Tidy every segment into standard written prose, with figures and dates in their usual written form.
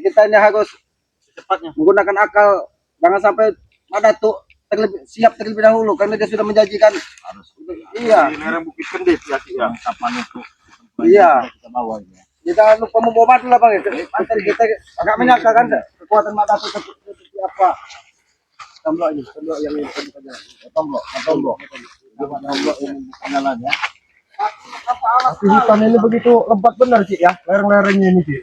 kita ini harus secepatnya menggunakan akal, jangan sampai ada tuh siap terlebih dahulu karena dia sudah menjanjikan Harus. iya Di lereng Bukit Kendet ya, ya. Kapan itu? Iya. Kita bawa ini. kita lupa membawa batu lah bang itu antar kita agak menyangka kan kekuatan mata itu seperti apa. Tomblok ini yang ini tomblok ini kenalan ya. Tapi hutan ini begitu lebat benar sih ya, lereng-lerengnya ini sih.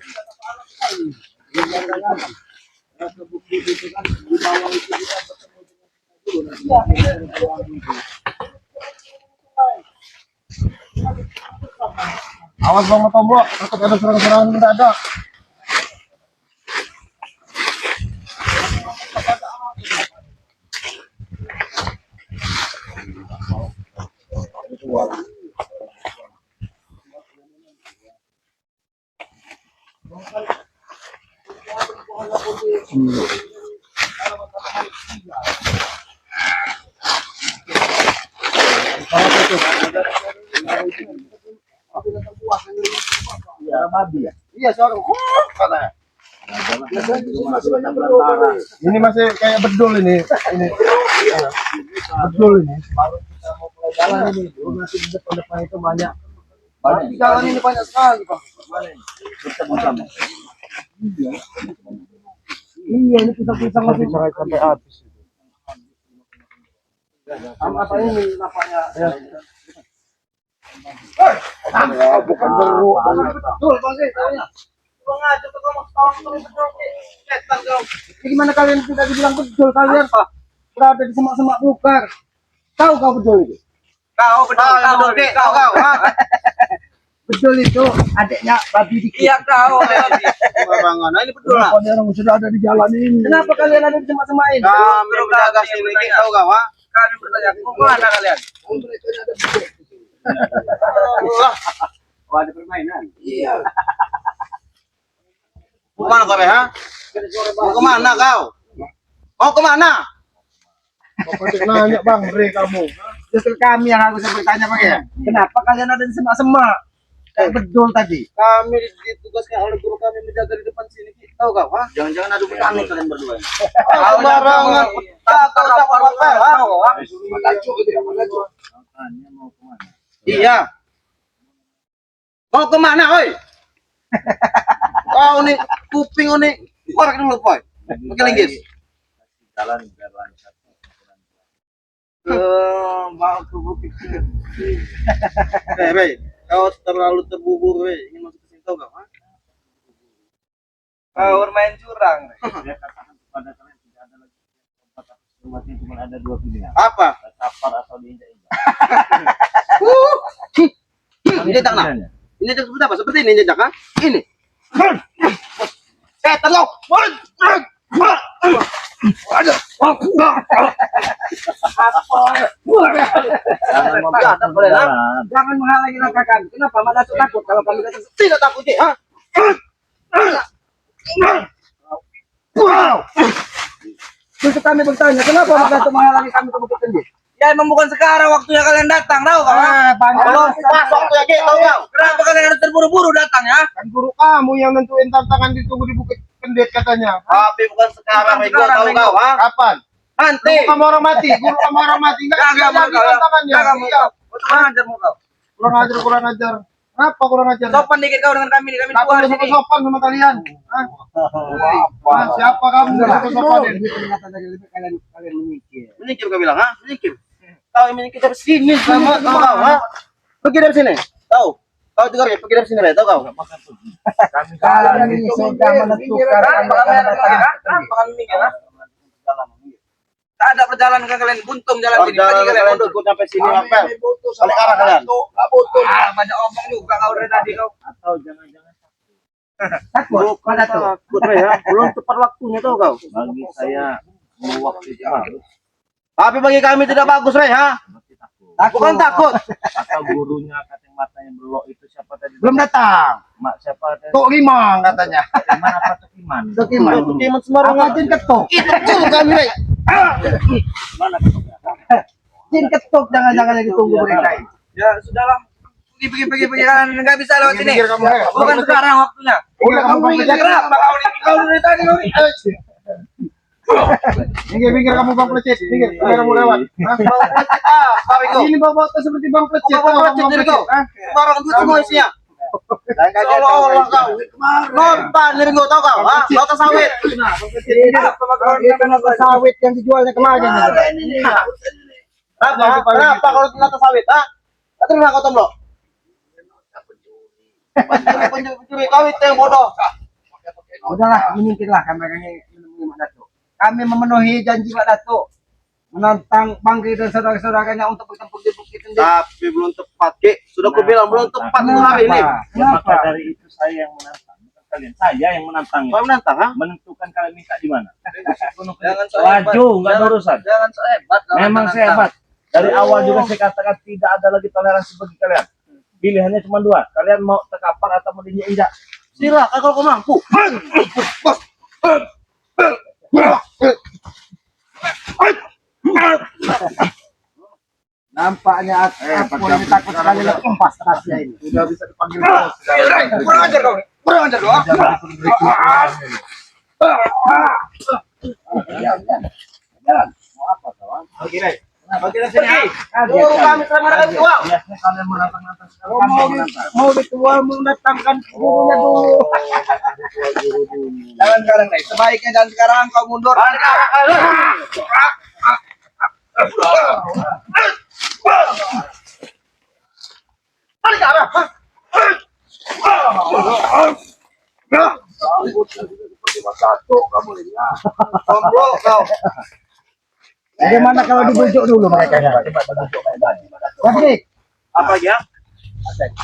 Awas bang tombok, takut ada serangan-serangan mendadak. Iya, suara katanya. Ini masih kayak bedul ini. Bedul ini. Baru kita mau mulai jalan ini. Dulu nanti di depan itu banyak. Di jalan ini banyak sekali, Pak. Iya, ini pisang-pisang masih sampai habis. Apa ini napanya? Bukan beruk. Betul, Bang sih, tanya. Ngajak ke kamu gimana kalian tidak dibilang betul kalian, Pak? Berada di semak-semak belukar. Tahu kau betul itu? Kau kau. Betul itu adiknya babi dikit. Iya kau. Barangan. Ini betul lah. Orang sudah ada di jalan ini. Kenapa kalian ada di semak-semak ini? Kami menjaga sini, tahu kau, ha? Kami bertanya, kemana kalian? Mereka ada betul. Oh, ada permainan. Iya. Kemana kau, ha? Mau kemana kau? Mau kemana? Pokoknya nanya bang, kamu. Justru kami yang harus bertanya bang ya. Kenapa kalian ada di semak-semak? Kayak bedul tadi. Kami ditugaskan oleh guru kami menjaga di depan sini. Tahu kau? Ha? Jangan-jangan adu petani kalian berdua. Barangan. Iya. Mau kemana, oi? Kau nih kuping nih. Korek dulu, boy. Pakai linggis. Jalan biar lancar. Mau ke bukit. Rey, kau terlalu terbubur, Rey. Ingin masuk ke sini tahu kau, ha? Kau bermain curang. Saya katakan kepada kalian tidak ada lagi tempat masing cuma ada dua pilihan. Apa? Tapar atau diinjak-injak. Ini jejak nak. Ini jejak seperti apa? Seperti ini jejak, ha? Ini. Tengok. Ada. Jangan menghalangi langkah kami. Kenapa? Mana takut kalau kami datang? Tidak takut, ha? Justru kami bertanya, kenapa Mas Datuk menghalangi kami ke Bukit Tinggi? Ya emang bukan sekarang waktunya kalian datang, tahu kau? Belum pas waktunya gitu, tahu kau? Kenapa kalian harus terburu-buru datang ya? Kan guru kamu yang nentuin tantangan ditunggu di Bukit Kendet katanya. Tapi bukan sekarang, Mego, tahu kau? Ha? Kapan? Nanti. Guru kamu orang mati, guru kamu orang mati. Enggak jadi tantangannya. Iya. Kurang ajar mau kau. Kurang ajar. Kenapa kurang ajar? Sopan dikit kau dengan kami Kenapa tua di lu sini. sopan sama kalian? Hah? Siapa kamu yang sopanin? Kalian menyingkir. Menyingkir kau bilang, ha? Menyingkir. Tahu yang menyingkir dari sini sama kau, ha? Pergi dari sini. Tahu? Kau dengar ya, pergi dari sini, tahu kau? Kalian ini sudah menentukan Kami minggir, ha? Tak ada perjalanan ke kalian buntung jalan sini. Pergi kalian mundur. sampai sini apa? Balik arah kalian. Butuh. Banyak omong juga kau dari tadi kau. Atau jangan-jangan takut. Pada tuh. Takut ya, belum tepat waktunya tuh kau. Bagi saya waktu itu bagus. Tapi bagi kami tidak bagus, Rey, ha? Bukan takut. Atau gurunya katanya matanya belok itu siapa tadi? Belum datang. Mak siapa tadi? Tok Limang katanya. Iman apa tuh Iman? Tok Limang. Itu kiamat sembarangan. Jin ketuk. Itu betul kami, Rey. Mana ketoknya? Jin ketuk jangan-jangan yang ditunggu mereka. Ya sudahlah. Pergi kalian nggak bisa lewat sini. Minggir kamu, Bukan sekarang waktunya. Udah kamu Kenapa kau dari Minggir kamu Bang Plecit, minggir. Kamu lewat. Ini bawa seperti Bang Plecit. Bawa Plecit dari kau. Barang itu semua isinya. Seolah-olah kau nonton dari kau tahu kau, nonton sawit. Nonton sawit yang dijualnya kemarin. Kenapa kalau nonton sawit? Terima kau Tomlo. Pencuri kau itu yang bodoh. Udahlah, minggirlah kami menemui Mak Datuk. Kami memenuhi janji Mak Datuk menantang Bangke dan saudara-saudaranya untuk bertempur di Bukit Tendit. Tapi belum tepat, Ki. Sudah aku bilang belum tepat untuk hari ini. Ya, maka dari itu saya yang menantang, bukan kalian. Saya yang menantang. Kau menantang, ha? Menentukan kalian minta di mana. Jangan so hebat. Maju, nggak ada urusan. Jangan so hebat. Memang saya hebat. Dari awal juga saya katakan tidak ada lagi toleransi bagi kalian. Pilihannya cuma dua. Kalian mau terkapar atau mau diinjak. Silakan kalau kau mampu. Nampaknya aku ini takut sekali lepas tasnya ini. Sudah bisa dipanggil bos. Kurang ajar kau. Kurang ajar kau. Jalan. Mau apa kawan? Bagi sini. Kami selama ada dua. Biasanya kalian menantang-nantang. Kami menantang. Mau ditual mendatangkan gurunya dulu. Jangan sekarang nih. Sebaiknya jangan sekarang kau mundur. Bagaimana kalau dibujuk dulu mereka? Baik. Apa lagi ya?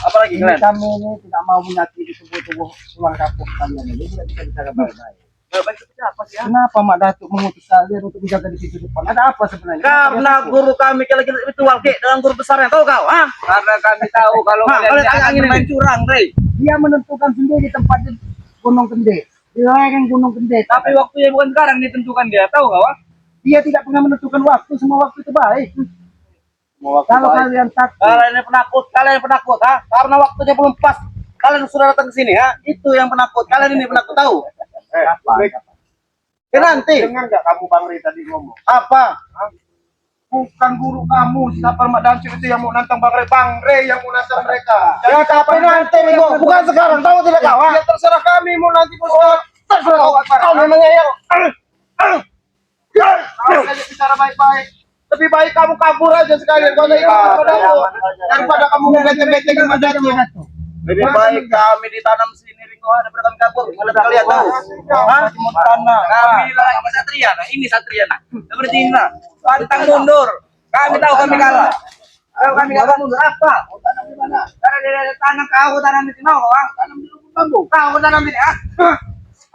Apa lagi Ini kalian? kami ini tidak mau menyakiti tubuh-tubuh tulang kampung kalian ini. Tidak bisa bicara baik-baik. Baik seperti apa sih ya? Kenapa Mak Datuk mengutus kalian untuk menjaga di pintu depan? Ada apa sebenarnya? Karena guru kami lagi ritual Ki dengan guru besarnya tahu kau, ha? Karena kami tahu kalau Kalian akan main curang, Rey. dia menentukan sendiri tempat di Gunung Kendit, di lereng Gunung Kendit. Tapi waktunya bukan sekarang ditentukan dia, tahu kau? Dia tidak pernah menentukan waktu, semua waktu itu baik. Kalau kalian takut, Kalian yang penakut, ha? Karena waktunya belum pas. Kalian sudah datang ke sini, ha? Itu yang penakut. Kalian ini penakut tahu? Nanti. dengar nggak kamu Bang Rey tadi ngomong? Apa? Bukan guru kamu, siapa Mak Dancuk itu yang mau nantang Bang Rey yang mau nantang mereka. Ya tapi nanti, bukan sekarang. Tahu tidak kau? Ya terserah kami mau nanti Terserah kau. Kau memangnya yang Kalau bicara baik-baik. Lebih baik kamu kabur aja sekalian. Kau ikut kepada aku. Daripada kamu bete-bete ke Mak Dancuk. lebih baik kami ditanam sini Ringo daripada kami kabur. Mana kalian tahu? Hah? Tanah. Kami lagi satria, nah ini satria nah. Seperti ini nah. Pantang mundur. Kami tahu kami kalah. Kalau kami kalah mundur apa? Tanam di mana? Karena dia tanam kau tanam di sini kau, tanam di lubang bambu. Kau tanam di sini ah.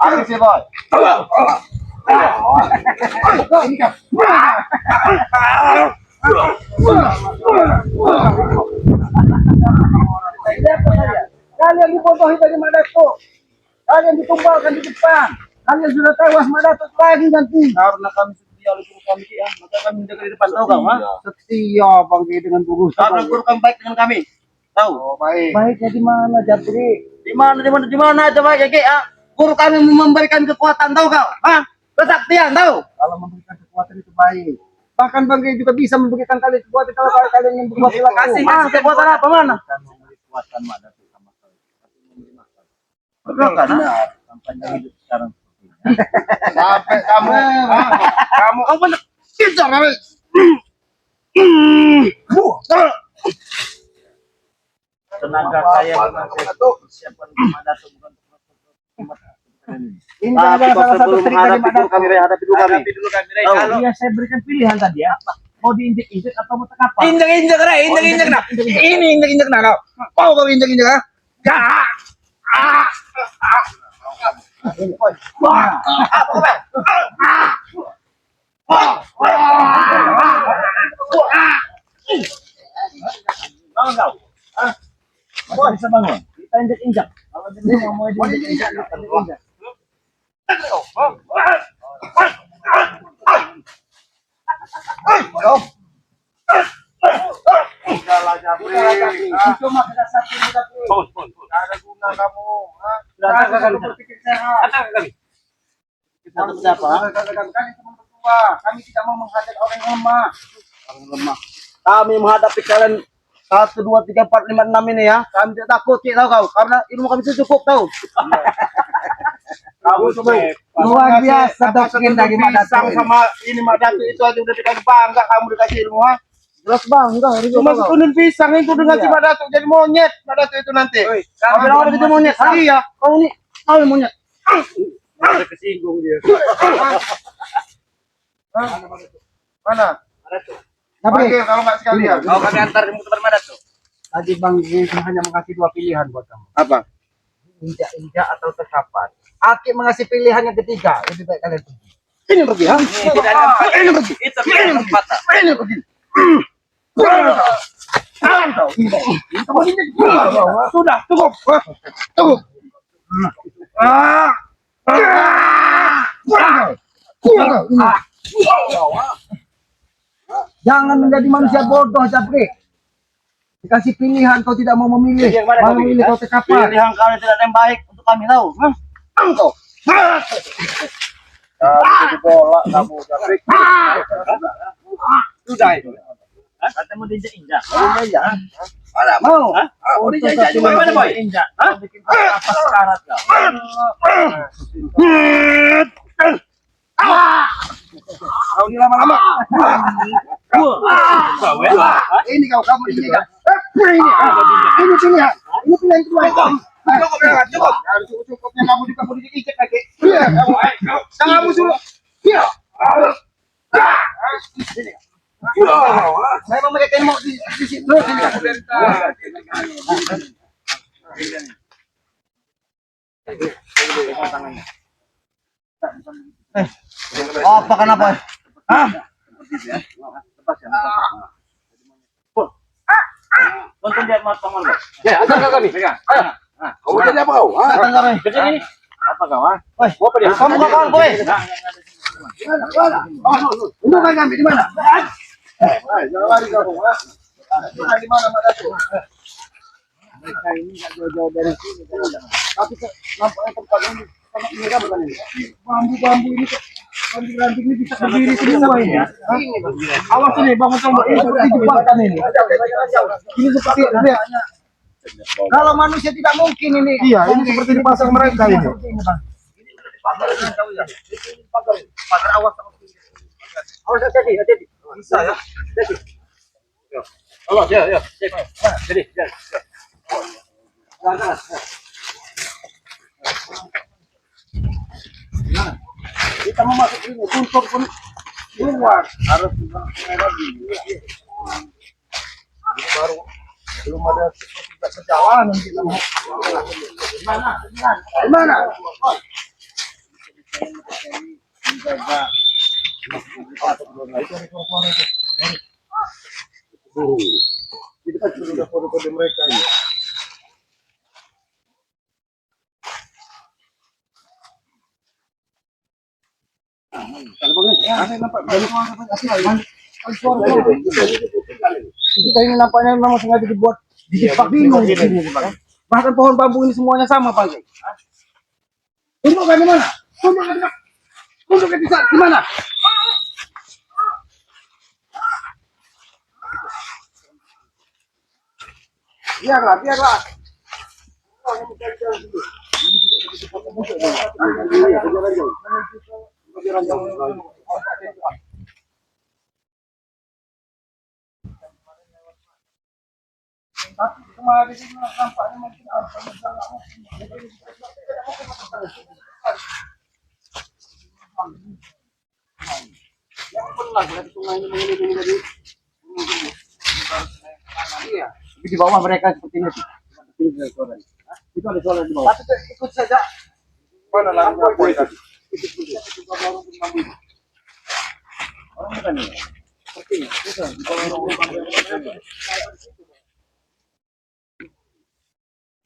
Aku sih boy. Ini kan. Kalian dibodohi dari Mak Datuk. Kalian ditumbalkan di depan. Kalian sudah tewas Mak Datuk lagi nanti. Karena kami setia oleh guru kami ya, maka kami menjaga di depan tahu kau ha? Setia Bang Ki dengan guru. Karena guru kami baik dengan kami. Tahu? Oh, baik. Baiknya di mana Jatri? Di mana aja baik ya Ki ah. Guru kami memberikan kekuatan tahu kau? Ah, kesaktian tahu? Kalau memberikan kekuatan itu baik. Bahkan Bang Ki juga bisa memberikan kalian kekuatan kalau kalian yang berbuat salah. Kasih kekuatan apa mana? Kekuatan Mak Datuk sama sekali. Bukan ah. Sampai hidup sekarang. Sampai kamu Kamu kejar kami. Tenaga saya memang saya persiapkan Mak Datuk bukan ini adalah salah satu trik dari Mak Datuk. Hadapi dulu kami. Kalau ya saya berikan pilihan tadi ya, mau diinjek-injek atau mau terkapar? Injek Rey, injek nah. Ini injek nah kau. Kau injek ah. Gak. Bangun kau. Masih bisa bangun. Kita injek-injek. Kalau dia mau diinjek-injek, kita injek. Cuma kita satu ada guna kamu. Sudah berpikir sehat. Kita seperti apa? Kami teman berdua. Kami tidak mau menghadapi orang yang lemah. Orang lemah. Kami menghadapi kalian 1, 2, 3, 4, 5, 6 ini ya. Kami tidak takut, tahu kau? Karena ilmu kami itu cukup tahu. Kamu coba luar biasa doktrin dari Madatu sama ini Madatu itu aja udah dikasih bangga kamu dikasih ilmu ha. Jelas bangga. Cuma sekunun pisang itu dengan si Madatu jadi monyet Madatu itu nanti. Kami orang itu monyet. Iya, kau ini kau monyet. Ada kesinggung dia. Mana? Tapi kalau nggak sekalian. Kau kami antar ke tempat mana tuh? Tadi Bang Yusuf hanya mengasih 2 pilihan buat kamu. Apa? Injak-injak atau terkapat. Aki mengasih pilihan yang ketiga. Lebih baik kalian pergi. Ini pergi, ha? Tidak ada tempat. Ini pergi. Itu tidak ada tempat. Ini pergi. Sudah, cukup. Cukup. Jangan menjadi manusia bodoh, Japri. Dikasih pilihan, kau tidak mau memilih. Mau memilih kau terkapar. Pilihan kalian tidak ada yang baik untuk kami tahu. Engkau. Jadi bola kamu Japri. Sudah itu. Katanya mau diinjak-injak. Iya. Ada Mau. Oh, dijajah juga mana boy? Injak. Bikin apa sekarat kau? Kau ini lama-lama. Ini kamu ini kan. Ini pilihan. Ini pilihan kedua. Cukup. Cukupnya kamu juga mau diinjek lagi. Iya, kamu suruh. Iya. Sini. Saya mau mereka mau di situ sini. Apa kenapa? Hah? Tonton dia mat paman kau. Ya, antar kami. Ayo. Kamu jadi apa kau? Datang kami. Kesini. Apa kau? Woi, apa dia? Kamu kawan gue. Itu kan kami di mana? Jangan lari kamu. Itu kan di mana Madatu? Mereka ini nggak jauh-jauh dari sini. Tapi nampaknya tempat ini sangat mereka bukan ini. Bambu-bambu ini ranting-ranting ini bisa berdiri semua ini. Awas ini bangun coba ini seperti jebakan ini. Ini seperti lihat. Kalau manusia tidak mungkin ini. Iya, ini seperti dipasang mereka ini. Pagar awas sama awas hati-hati. Bisa ya. Hati-hati. Allah, ya. Jadi, ya. Kita mau masuk sini, tutup pun keluar harus lagi. Ini baru belum ada perjalanan kita mau. Gimana? Kita kan sudah kode-kode mereka ini. Kita ini nampaknya memang sengaja dibuat dijebak bingung. Bahkan pohon bambu ini semuanya sama, Pak. Tunjukkan di mana? Tunjukkan di mana? Biarlah. Iya, di bawah mereka seperti ini. Itu ada soal di bawah. Tapi ikut saja. Mana lah? Orang bukan ini. Seperti ini.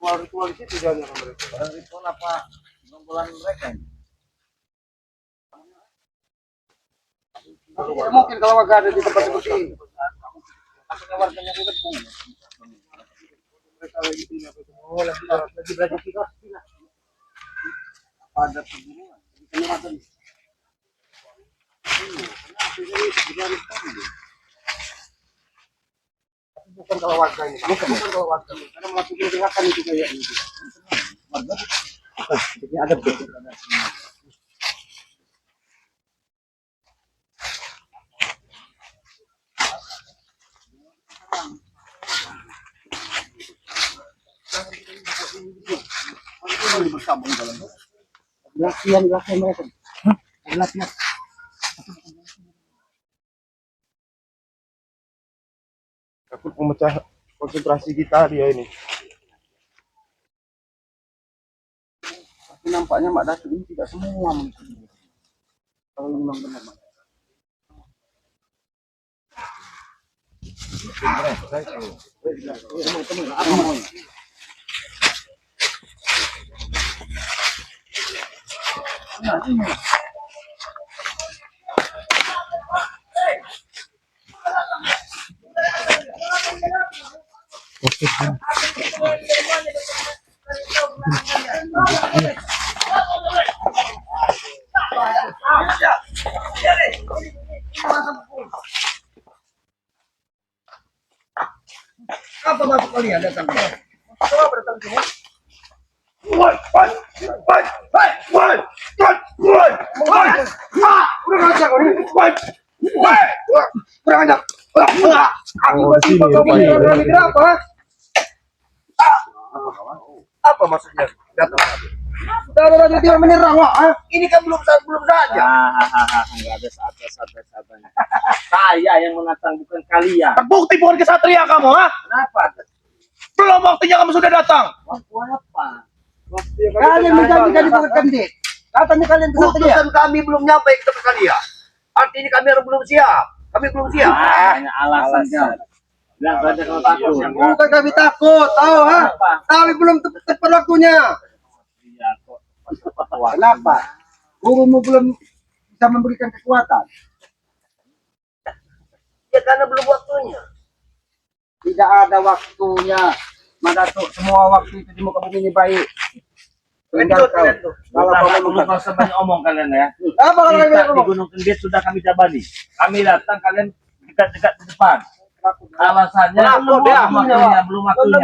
Ritual itu jalan mereka. Ritual apa? Bulan mereka ini. Mungkin kalau warga ada di tempat seperti ini. Warganya itu mereka lagi tidak lagi belajar kita. Ada perguruan. Bukan kalau warga ini, bukan kalau warga. Karena melakukan gerakan itu kayak gitu. Warga, jadi ada betul. Latihan mereka. Latihan. Takut memecah konsentrasi kita dia ini. Tapi nampaknya Mak Datuk ini tidak semua mungkin. Kalau memang benar Mak. Apa maksud kalian datang? Coba datang sini. Udah ngajak kau ini. Kurang ajar. Apa? Apa maksudnya? Datang. Datang tidak menyerang, Wak. Ini kan belum saja. Enggak ada sahabat-sahabatnya. Saya yang menantang, bukan kalian. Terbukti bukan kesatria kamu, ha? Kenapa? Belum waktunya kamu sudah datang. Waktu apa? Kalian menjanjikan di bawah kendit. Katanya kalian kesatria. Putusan kami belum nyampe ke kalian. Artinya kami belum siap. Kami belum siap. Hanya alasannya. Bilang saja kalau takut. Bukan kami takut, tahu, ha? Tapi belum tepat waktunya. Iya kok. Kenapa? Gurumu belum bisa memberikan kekuatan. Ya karena belum waktunya. Tidak ada waktunya. Madatuk, semua waktu itu di muka bumi ini baik. Tinggal kau. Kalau kau Belum usah banyak omong kalian ya. apa kalau kalian Kita di ngomong? Gunung Kendit sudah kami jabani. Kami datang, kalian dekat-dekat di depan. Alasannya belum waktunya.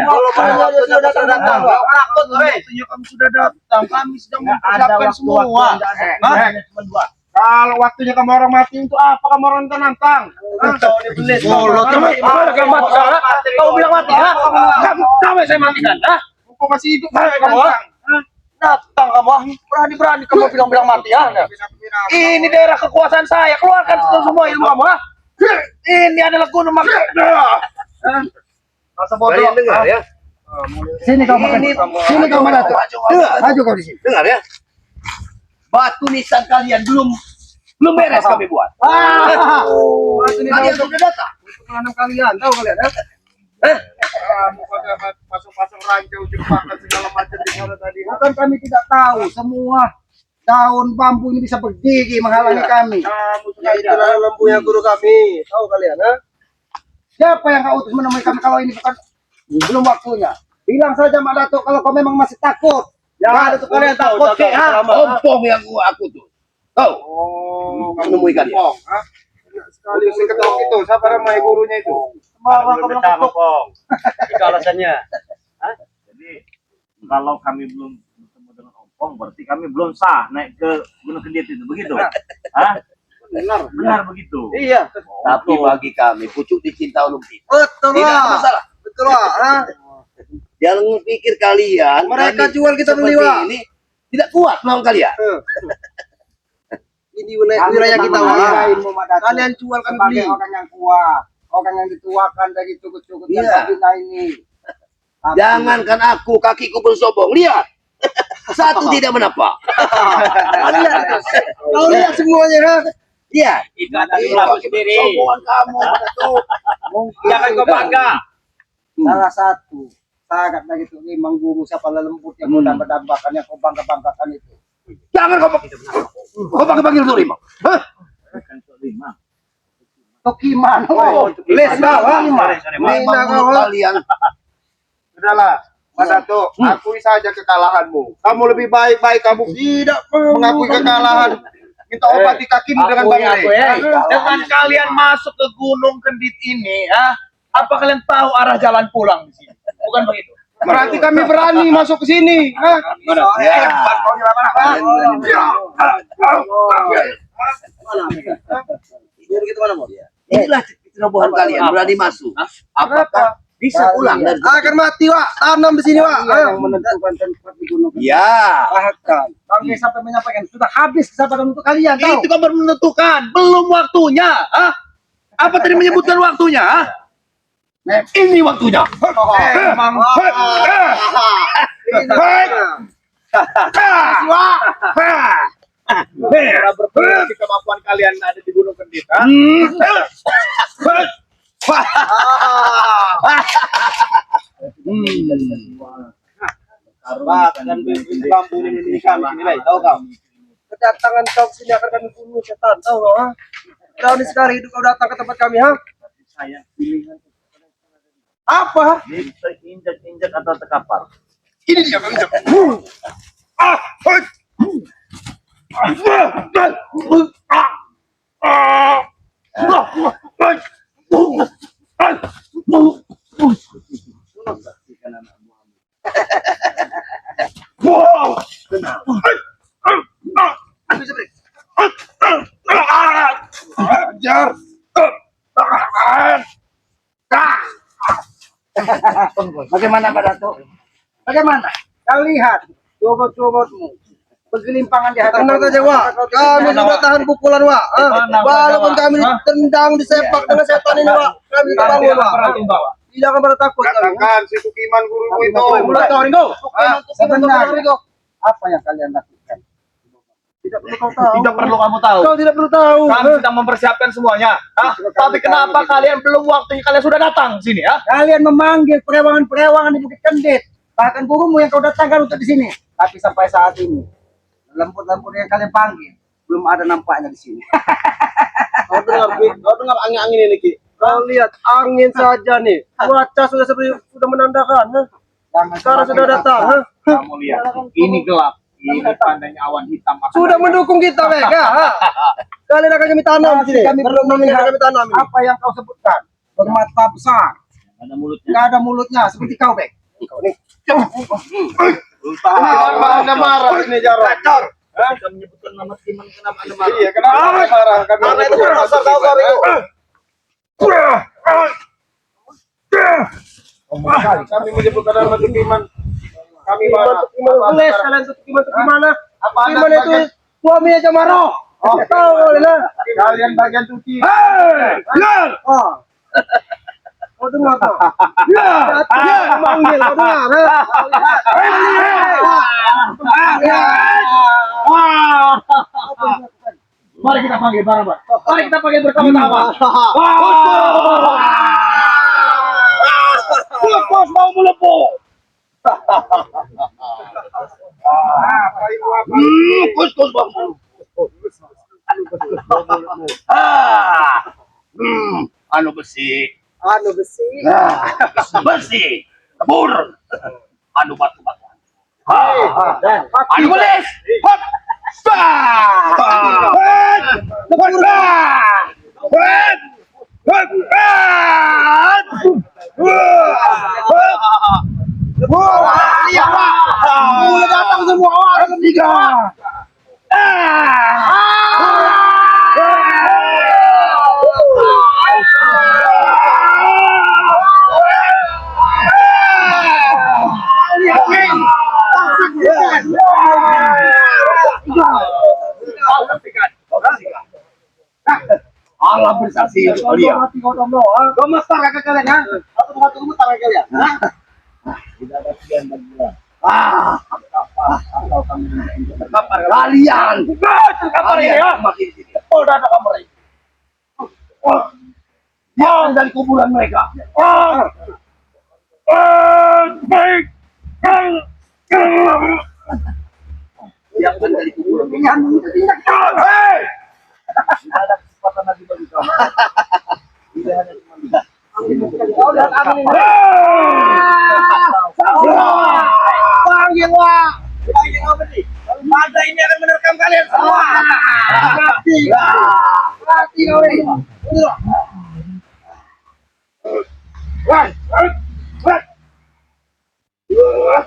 Kalau mau dia sudah datang. Takut, weh. Waktunya kamu sudah datang. Kami sedang Nggak ada mempersiapkan waktu, semua. hanya cuma dua. Kalau waktunya kamu orang mati untuk apa kamu orang nantang? Mulut kamu mati. Kamu bilang mati, ha? Kamu saya matikan, ha? Kamu masih hidup kamu, ha? Datang kamu, berani-berani kamu bilang mati, ha? Ini daerah kekuasaan saya, keluarkan semua ilmu kamu, ha? Ini adalah gunung Mak. Masa bodoh. Dengar ya. Sini kau makan. Sini kau mana? Maju kau di sini. Dengar ya. Batu nisan kalian belum beres kami buat. Kalian sudah datang. Untuk kalian, tahu kalian, ha? Pasang ranjau jebakan segala macam di sana tadi. Bukan kami tidak tahu, semua daun bambu ini bisa berdiri menghalangi kami. Itulah lembunya guru kami, tahu kalian, ha? Siapa yang kau utus menemui kami kalau ini bukan belum waktunya? Bilang saja Mak Datuk kalau kau memang masih takut. Jangan itu kalian takut, ha? Ompong yang aku tuh. Tahu? Kamu nemui kalian. Sekali si ketok itu, siapa namanya gurunya itu? Itu alasannya. Jadi kalau kami belum bertemu dengan Ompong, berarti kami belum sah naik ke Gunung Kendit itu, begitu? Benar begitu. Iya. Tapi bagi kami pucuk dicinta lebih. Betul Tidak ada masalah. Betul ha? Jangan pikir kalian Mereka kami jual kita beli, seperti Wak. ini tidak kuat melawan kalian. Ini wilayah kita, kalian jual kan beli orang yang kuat, orang yang dituakan dari cukup-cukup Iya. kabilah ini. Tapi- Jangankan aku, kakiku pun sombong. Lihat. Satu tidak menapa. Kau lihat semuanya, ha? Lihat. Itu ada ulama sendiri. Sombongan kamu. Mungkin Jangan kau bangga. salah satu syarat dari itu memang guru siapa lembut yang kau dambakan yang kau bangga-banggakan itu. Jangan kau panggil Nuri, Bang. Hah? Bukan Tok Lima. Tokiman, Les kau, ha? Lina Memang kau, mulut ha? kalian. Sudahlah, Mas Datuk, akui saja kekalahanmu. Kamu lebih baik kamu tidak mengakui kekalahan. minta obati kakimu dengan Bang Rey. Dengan kalian masuk ke Gunung Kendit ini, apa kalian tahu arah jalan pulang di sini? Bukan begitu? Berarti kami berani masuk ke sini. Inilah cerobohan kalian berani masuk. Apakah bisa pulang dari Akan mati, Wak. Tanam di sini, Wak. Yang menentukan tempat di gunung. Ya. Bahkan Bang Rey sampai menyampaikan sudah habis kesempatan untuk kalian. Tahu? Itu kan baru menentukan, belum waktunya. Apa tadi menyebutkan waktunya? Ini waktunya. Emang. Berarti kemampuan kalian ada di Gunung Kendit. Dan bambu ini kami sini, baik. Tahu kau? Kedatangan kau sini akan kami bunuh setan. Tahu kau? Kau ini sekarang hidup kau datang ke tempat kami, Saya pilihan Apa? injak atau terkapar. Ini dia, Bang. Bagaimana Pak Dato? Bagaimana? Kau lihat cobot-cobotmu bergelimpangan di hadapan. Tenang saja, Wak. Kami sudah tahan pukulan, Wak. Walaupun kami tendang, disepak dengan setan ini, Wak. Kami tidak bangun, Wak. Tidak akan pernah takut kami. Katakan si Tukiman gurumu itu. Mulai kau, Ringo. Sebenarnya apa yang kalian lakukan? Tidak perlu kau tahu. Tidak perlu kamu tahu. Kau tidak perlu tahu. Kami sedang mempersiapkan semuanya. Tapi kenapa kalian belum waktunya kalian sudah datang sini? Kalian memanggil perewangan-perewangan di Bukit Kendit. Bahkan gurumu yang kau datangkan untuk di sini. Tapi sampai saat ini lembut-lembut yang kalian panggil belum ada nampaknya di sini. Kau dengar angin-angin ini, Ki. Kau lihat angin saja nih. Cuaca sudah menandakan. Sekarang sudah datang. Kamu lihat, ini gelap. Ini tandanya awan hitam. Sudah mendukung kita, mereka. Kalian akan kami tanam di sini. Kami belum melihat kami tanam ini. apa yang kau sebutkan. Bermata besar, Ada mulutnya. nggak ada mulutnya seperti kau, Bek. Kau nih. Anda marah ini, Jaro. Kita menyebutkan nama Timan, kenapa Anda marah? Iya, kenapa Anda marah? Kami menyebutkan nama Kami menyebutkan nama Tukiman. Kami marah. Tulis kalian Tukiman gimana? Tukiman itu suami aja marah. Tahu lah. Kalian bagian Tuki. Kau dengar tuh? Ya, manggil kau dengar. Mari kita panggil bareng-bareng. Mari kita panggil bersama-sama. Melepuh, mau melepuh. Kus bang. Anu besi. Besi. Kebur. Anu batu-batu. Anu belis. Hop. Mulai datang semua orang ketiga. Allah bersaksi kalian. Kau masar kakak kalian, ha? Atau batu mutar kakak kalian, ha? Kalian. Kabar ya. Oh, ada kamar ini. Jangan dari kuburan mereka. Baik. yang dari kuburan? Hei! Ada kesempatan lagi bagi kamu. Tidak hanya cuma bisa. Panggil Wak. Panggil apa nih? Mata ini akan menerkam kalian semua. Mati. Mati kau ini. Wah, wah, wah.